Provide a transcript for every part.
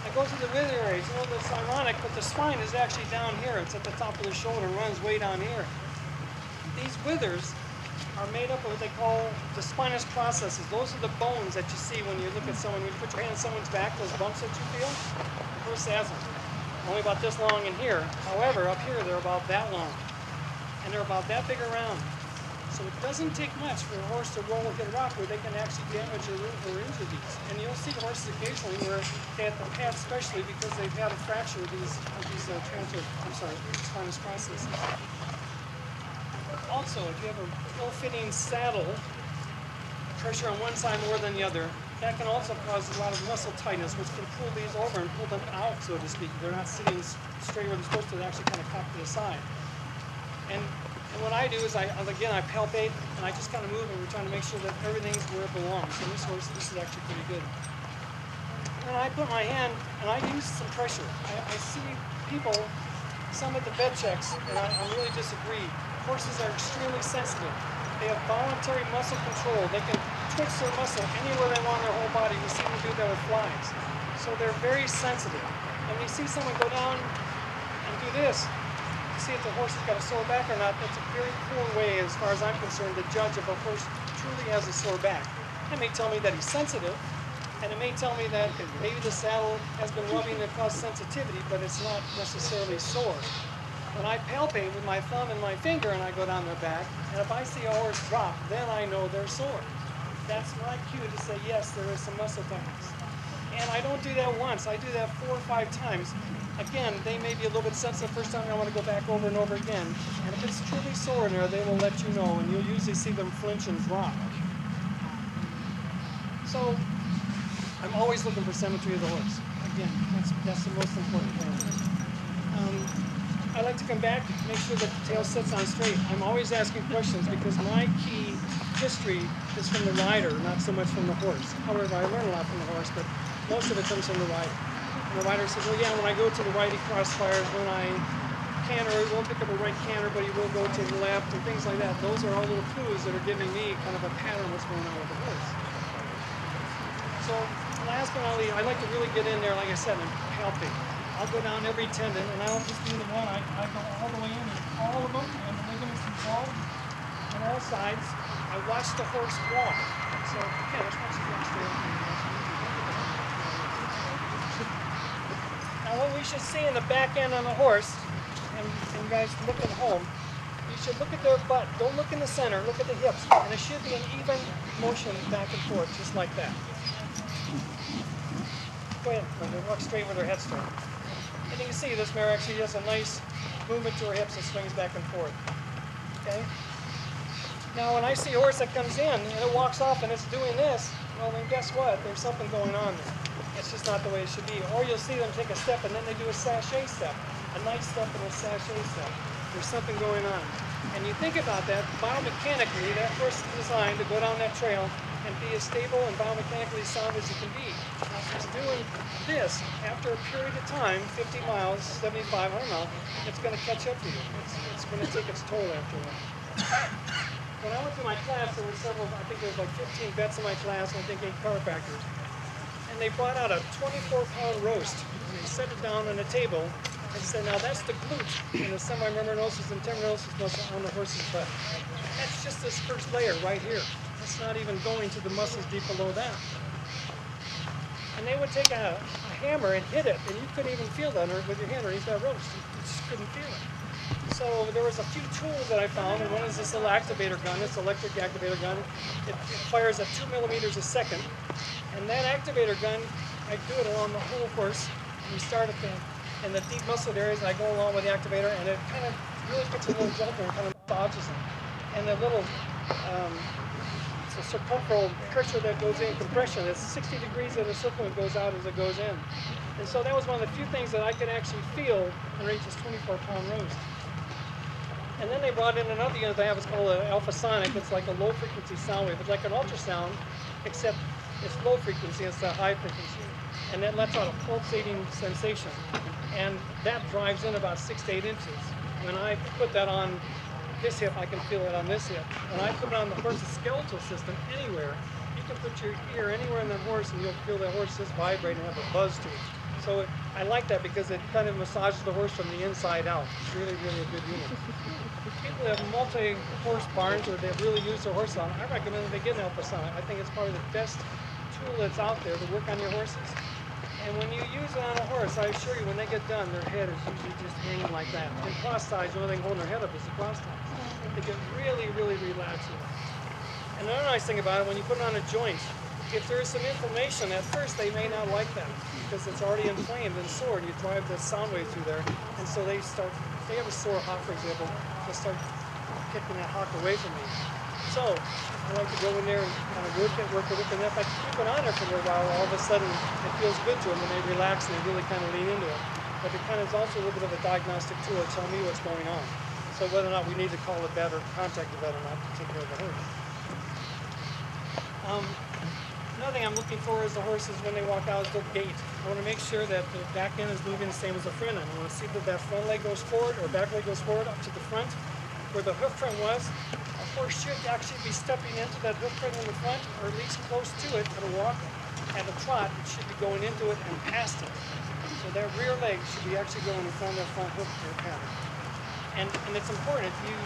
It goes to the wither areas. You know, that's ironic, but the spine is actually down here. It's at the top of the shoulder and runs way down here. These withers are made up of what they call the spinous processes. Those are the bones that you see when you look at someone. When you put your hand on someone's back, those bumps that you feel, the horse has them. Only about this long in here. However, up here, they're about that long. And they're about that big around. So it doesn't take much for a horse to roll and hit a rock where they can actually damage or injure these. And you'll see horses occasionally where they have the pads, especially because they've had a fracture of these spinous processes. Also, if you have a ill-fitting saddle, pressure on one side more than the other, that can also cause a lot of muscle tightness, which can pull these over and pull them out, so to speak. They're not sitting straight where they're supposed to. They actually kind of cock to the side. And what I do is, I palpate, and I just kind of move, and we're trying to make sure that everything's where it belongs. So this horse, this is actually pretty good. And I put my hand, and I use some pressure. I see people, some at the vet checks, and I really disagree. Horses are extremely sensitive. They have voluntary muscle control. They can twitch their muscle anywhere they want in their whole body. We see them do that with flies. So they're very sensitive. And when you see someone go down and do this, to see if the horse has got a sore back or not, that's a very poor way, as far as I'm concerned, to judge if a horse truly has a sore back. It may tell me that he's sensitive, and it may tell me that maybe the saddle has been rubbing that caused sensitivity, but it's not necessarily sore. When I palpate with my thumb and my finger and I go down their back, and if I see a horse drop, then I know they're sore. That's my cue to say, yes, there is some muscle tightness. And I don't do that once. I do that 4 or 5 times. Again, they may be a little bit sensitive the first time. I want to go back over and over again. And if it's truly sore in there, they will let you know, and you'll usually see them flinch and drop. So I'm always looking for symmetry of the horse. Again, that's the most important thing. I like to come back, make sure that the tail sits on straight. I'm always asking questions because my key history is from the rider, not so much from the horse. However, I learn a lot from the horse, but most of it comes from the rider. And the rider says, well, yeah, when I go to the right, he crossfires. When I canter, he won't pick up a right canter, but he will go to the left, and things like that. Those are all little clues that are giving me kind of a pattern of what's going on with the horse. So last but not least, I like to really get in there, like I said, and palpate. I'll go down every tendon, and I don't just do the one. I go all the way in, and all of them, and the ligaments involved on all sides. I watch the horse walk. So, okay, let's watch the horse there. Now, what we should see in the back end on the horse, and you guys look at home, you should look at their butt. Don't look in the center. Look at the hips, and it should be an even motion back and forth, just like that. Go ahead, walk straight with her head straight. And you can see this mare actually has a nice movement to her hips and swings back and forth. Okay? Now when I see a horse that comes in and it walks off and it's doing this, well then guess what? There's something going on there. It's just not the way it should be. Or you'll see them take a step and then they do a sachet step. A nice step and a sachet step. There's something going on. And you think about that, biomechanically, that horse is designed to go down that trail and be as stable and biomechanically sound as it can be. Now, if it's doing this, after a period of time, 50 miles, 75, 100 miles, it's going to catch up to you. It's going to take its toll after a while. When I went to my class, there were several, I think there was like 15 vets in my class, and I think 8 chiropractors. And they brought out a 24-pound roast, and they set it down on a table, and said, now that's the glute and the semimembranosus and tendinosus muscle on the horse's butt. That's just this first layer right here. It's not even going to the muscles deep below that. And they would take a hammer and hit it, and you couldn't even feel that with your hand underneath that roast. You just couldn't feel it. So there was a few tools that I found, and one is this little activator gun, this electric activator gun. It fires at 2 millimeters a second. And that activator gun, I do it along the whole horse. And we start in the deep muscle areas, and I go along with the activator, and it kind of really puts a little jumper and kind of dodges them. And the little it's a circumferential pressure that goes in, compression. It's 60 degrees in the circle and goes out as it goes in. And so that was one of the few things that I could actually feel underneath this 24-pound roast. And then they brought in another unit they have. It's called an alpha sonic. It's like a low frequency sound wave. It's like an ultrasound, except it's low frequency instead of high frequency. And that lets out a pulsating sensation. And that drives in about 6 to 8 inches. When I put that on this hip, I can feel it on this hip. When I put it on the horse's skeletal system anywhere, you can put your ear anywhere in the horse and you'll feel the horse just vibrate and have a buzz to it. So I like that because it kind of massages the horse from the inside out. It's really, really a good unit. People that have multi-horse barns or they really use their horse on, I recommend that they get an ultrasonic. I think it's probably the best tool that's out there to work on your horses. And when you use it on a horse, I assure you, when they get done, their head is usually just hanging like that. In cross ties, the only thing holding their head up is the cross ties. They get really, really relaxed. And another nice thing about it, when you put it on a joint, if there's some inflammation, at first they may not like that because it's already inflamed and sore, and you drive the sound wave through there. And so they start, if they have a sore hock, for example, they'll start kicking that hock away from me. So I like to go in there and kind of work it, and if I keep it on there for a little while, all of a sudden it feels good to them and they relax and they really kind of lean into it. But it kind of is also a little bit of a diagnostic tool to tell me what's going on. So whether or not we need to call a vet or contact the vet or not to take care of the horse. Another thing I'm looking for is the horses when they walk out is their gait. I want to make sure that the back end is moving the same as the front end. I want to see that that front leg goes forward or back leg goes forward up to the front where the hoof print was. A horse should actually be stepping into that hoof print in the front or at least close to it at a walk. At a trot, it should be going into it and past it. So that rear leg should be actually going in front of that front hoof pattern. And it's important, if you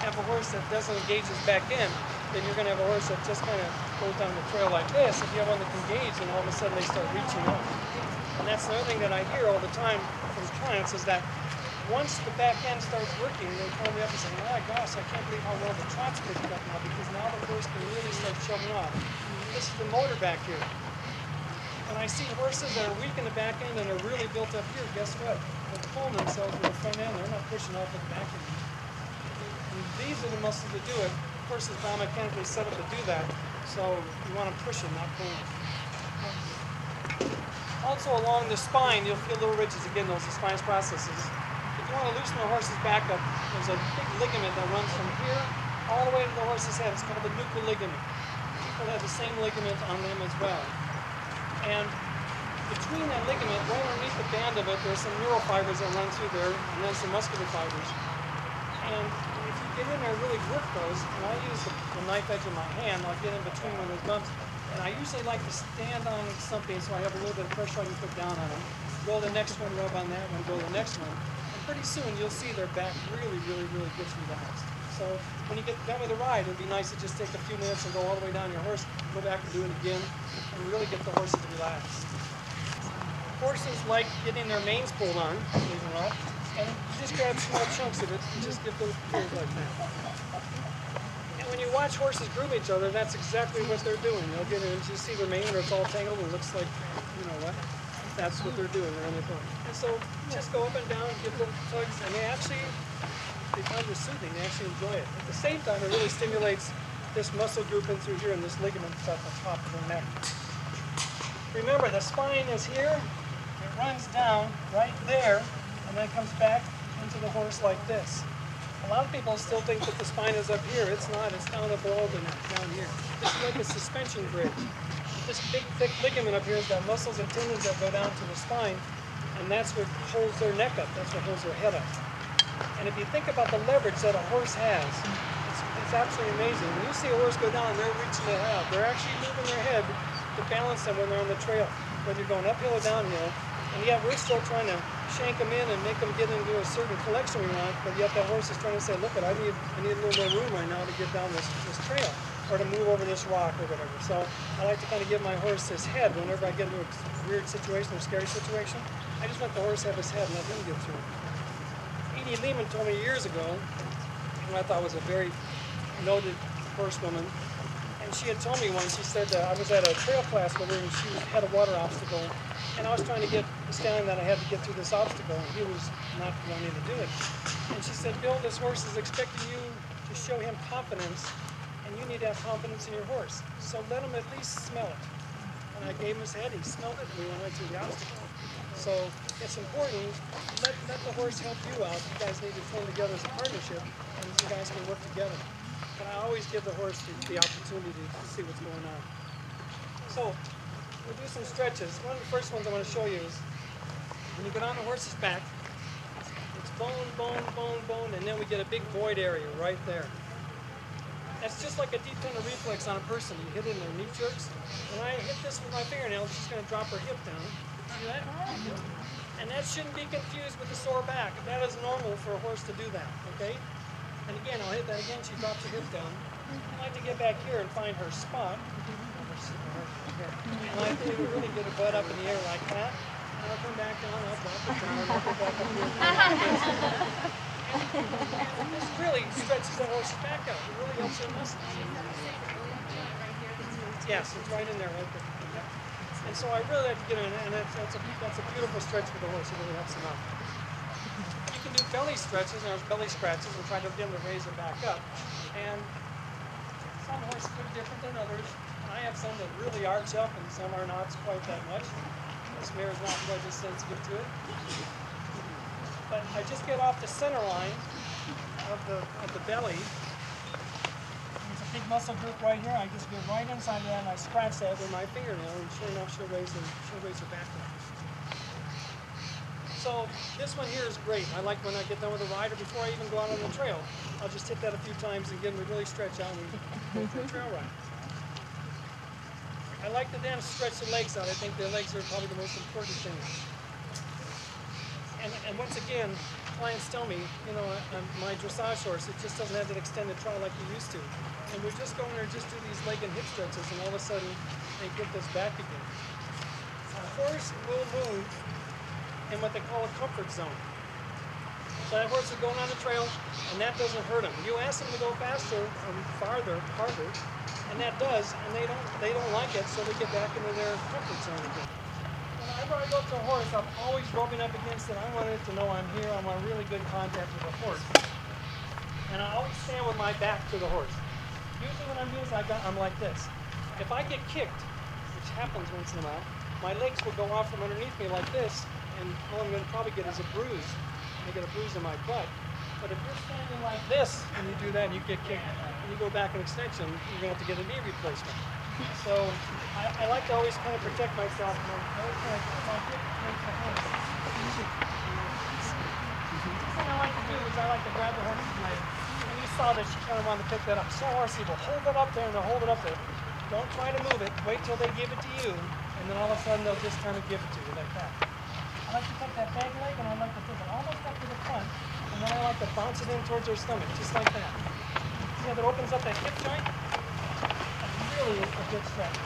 have a horse that doesn't engage his back end, then you're going to have a horse that just kind of goes down the trail like this. If you have one that can engage, and all of a sudden they start reaching up. And that's another thing that I hear all the time from clients is that once the back end starts working, they call me up and say, oh my gosh, I can't believe how well the trot's picking up now because now the horse can really start shoving off. This is the motor back here. When I see horses that are weak in the back end and are really built up here, guess what? They're pulling themselves with the front end. They're not pushing off with the back end. And these are the muscles that do it. Horses biomechanically set up to do that, so you want to push them, not pull them. Also along the spine, you'll feel little ridges. Again, those are spine processes. If you want to loosen the horse's back up, there's a big ligament that runs from here all the way to the horse's head. It's called the nuchal ligament. People have the same ligament on them as well. And between that ligament, right underneath the band of it, there's some neural fibers that run through there, and then some muscular fibers. And if you get in there and really work those, and I use the knife edge of my hand, I'll get in between one of those bumps, and I usually like to stand on something so I have a little bit of pressure I can put down on them. Go to the next one, rub on that one, go to the next one. And pretty soon you'll see their back really, really, really gets relaxed. So when you get done with the ride, it'd be nice to just take a few minutes and go all the way down your horse, go back and do it again, and really get the horses relaxed. Horses like getting their manes pulled on, believe it or not, and you just grab small chunks of it and just give little pulls like that. And when you watch horses groom each other, that's exactly what they're doing. They'll get in, you see their mane where it's all tangled and it looks like, you know what, that's what they're doing. They're in their phone. And so just go up and down, give little tugs, and they find it soothing, they actually enjoy it. At the same time, it really stimulates this muscle group in through here and this ligament at the top of the neck. Remember, the spine is here, it runs down right there, and then comes back into the horse like this. A lot of people still think that the spine is up here. It's not, it's down below the neck, down here. This is like a suspension bridge. This big, thick ligament up here has got muscles and tendons that go down to the spine, and that's what holds their neck up, that's what holds their head up. And if you think about the leverage that a horse has, it's absolutely amazing. When you see a horse go down, they're reaching their head. They're actually moving their head to balance them when they're on the trail, whether you're going uphill or downhill. And yet we're still trying to shank them in and make them get into a certain collection we want, but yet that horse is trying to say, look, I need a little more room right now to get down this trail, or to move over this rock or whatever. So I like to kind of give my horse his head whenever I get into a weird situation or scary situation. I just let the horse have his head and let him get through it. Edie Lehman told me years ago, who I thought was a very noted horsewoman, and she had told me once, she said, I was at a trail class with her and she had a water obstacle, and I was trying to get the stallion that I had to get through this obstacle, and he was not wanting to do it. And she said, Bill, this horse is expecting you to show him confidence, and you need to have confidence in your horse. So let him at least smell it. And I gave him his head, he smelled it, and we went right through the obstacle. So it's important, let the horse help you out. You guys need to form together as a partnership, and you guys can work together. But I always give the horse the opportunity to see what's going on. So we'll do some stretches. One of the first ones I want to show you is when you get on the horse's back, it's bone, bone, bone, bone, and then we get a big void area right there. That's just like a deep tender reflex on a person. You hit it in their knee jerks. When I hit this with my fingernail, she's going to drop her hip down. See that? And that shouldn't be confused with the sore back. That is normal for a horse to do that, okay? And again, I'll hit that again, she drops her hip down. I like to get back here and find her spot. And I think we really get her butt up in the air like that. And I'll come back down, I'll drop it down, and I'll go back up here. And this really stretches the horse's back out. It really helps their muscles. Yes, it's right in there, right there. Yep. And so I really have to get in, and that's a beautiful stretch for the horse. It really helps them out. You can do belly stretches, and there's belly scratches, and try to get them to raise their back up. And some horses are different than others. I have some that really arch up, and some are not quite that much. This mare is not quite as sensitive to it. But I just get off the center line of the belly. There's a big muscle group right here. I just get right inside of that, and I scratch that with my fingernail, and sure enough, she'll raise her back up. So this one here is great. I like when I get done with a rider before I even go out on the trail. I'll just hit that a few times and get them to really stretch out and go for a trail ride. I like to then stretch the legs out. I think the legs are probably the most important thing. And once again, clients tell me, you know, my dressage horse, it just doesn't have that extended trot like you used to. And we just go in there and just do these leg and hip stretches, and all of a sudden, they get this back again. A horse will move in what they call a comfort zone. So that horse is going on the trail, and that doesn't hurt them. You ask them to go faster, farther, harder, and that does, and they don't like it, so they get back into their comfort zone again. Whenever I go up to a horse, I'm always rubbing up against it. I want it to know I'm here. I want really good contact with the horse. And I always stand with my back to the horse. Usually when I'm doing this, I'm like this. If I get kicked, which happens once in a while, my legs will go off from underneath me like this, and all I'm going to probably get is a bruise. I get a bruise in my butt. But if you're standing like this, and you do that, and you get kicked, and you go back an extension, you're going to have to get a knee replacement. So I like to always kind of protect myself. And I always kind of put my hip against the horse. The thing I like to do is I like to grab the horse's leg. And you saw that she kind of wanted to pick that up. So horsey will hold it up there, and they'll hold it up there. Don't try to move it. Wait till they give it to you, and then all of a sudden they'll just kind of give it to you like that. I like to take that back leg, and I like to take it almost up to the front. And then I like to bounce it in towards her stomach, just like that. See how that opens up that hip joint? That's really a good stretch.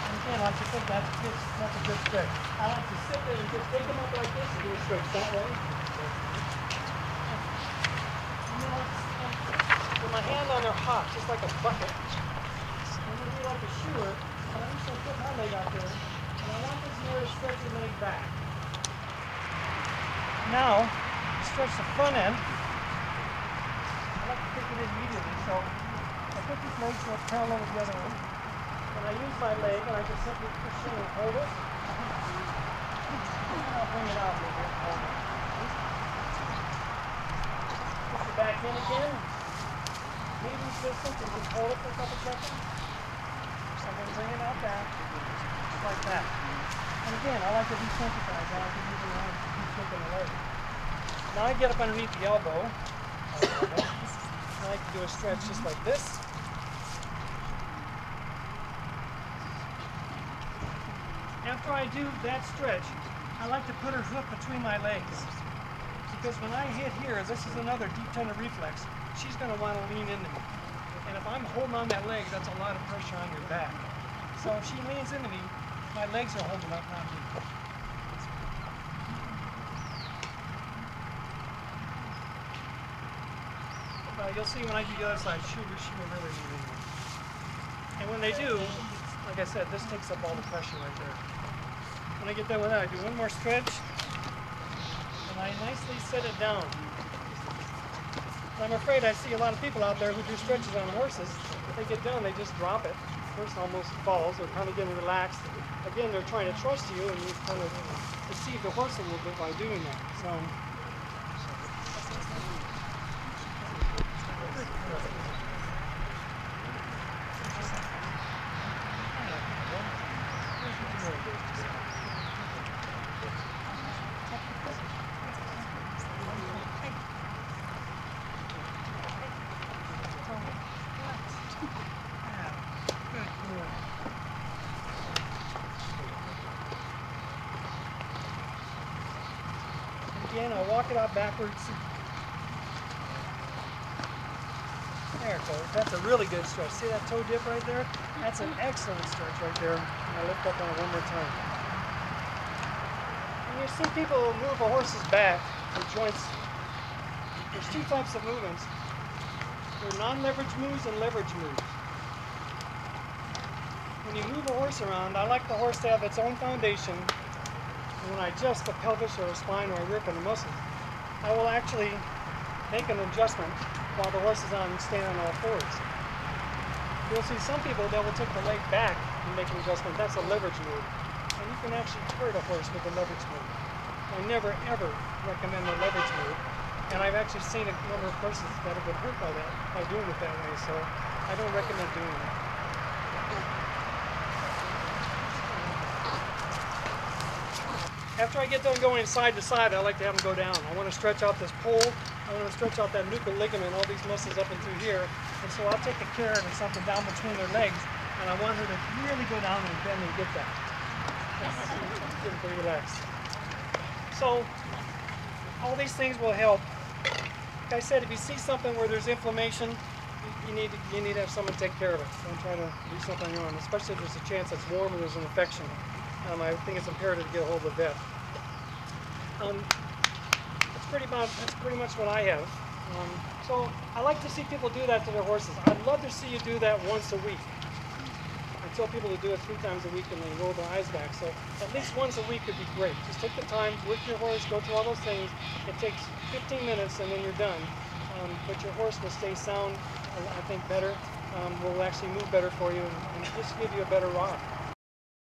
And again, I like to think that's a good stretch. I like to sit there and just take them up like this and do a stretch that way. And then with my hand on their hop, just like a bucket. And then we like to shoe her. I'm just going to put my leg out there, and I want this mare to stretch her leg back. Now, stretch the front end. I like to kick it in immediately, so I put this leg so it's parallel with the other one, and I use my leg, and I just simply push in and hold it, and I'll bring it out a little bit. Push it back in again, medium distance, and just hold it for a couple seconds. I'm going to bring it out back, just like that. And again, I like to desensitize. I like to use the arm to keep kicking the leg. Now I get up underneath the elbow. I like to do a stretch just like this. After I do that stretch, I like to put her hoof between my legs. Because when I hit here, this is another deep tender reflex, she's going to want to lean into me. And if I'm holding on that leg, that's a lot of pressure on your back. So if she leans into me, my legs are holding up, not me. But you'll see when I do the other side, she will really lean into me. And when they do, like I said, this takes up all the pressure right there. When I get done with that, I do one more stretch, and I nicely set it down. I'm afraid I see a lot of people out there who do stretches on horses. If they get done, they just drop it. The person almost falls. They're kind of getting relaxed. Again, they're trying to trust you, and you kind of deceive the horse a little bit by doing that. So, walk it out backwards. There it goes. That's a really good stretch. See that toe dip right there? That's an excellent stretch right there. And I lift up on it one more time. And you see people move a horse's back, the joints. There's two types of movements. There are non-leverage moves and leverage moves. When you move a horse around, I like the horse to have its own foundation. And when I adjust the pelvis or the spine or I work on the muscles, I will actually make an adjustment while the horse is on standing on all fours. You'll see some people that will take the leg back and make an adjustment. That's a leverage move. And you can actually hurt a horse with a leverage move. I never ever recommend a leverage move. And I've actually seen a number of horses that have been hurt by that, by doing it that way. So I don't recommend doing that. After I get done going side to side, I like to have them go down. I want to stretch out this pole. I want to stretch out that nuchal ligament, all these muscles up and through here. And so I'll take a carrot or something down between their legs, and I want her to really go down and bend and get that. Get them to relax. So all these things will help. Like I said, if you see something where there's inflammation, you need to have someone take care of it. Don't try to do something on your own, especially if there's a chance it's warm or there's an infection. I think it's imperative to get a hold of the vet. That's pretty much what I have. So I like to see people do that to their horses. I'd love to see you do that once a week. I tell people to do it 3 times a week and they roll their eyes back. So at least once a week would be great. Just take the time, work your horse, go through all those things. It takes 15 minutes and then you're done. But your horse will stay sound, I think better, will actually move better for you and just give you a better ride.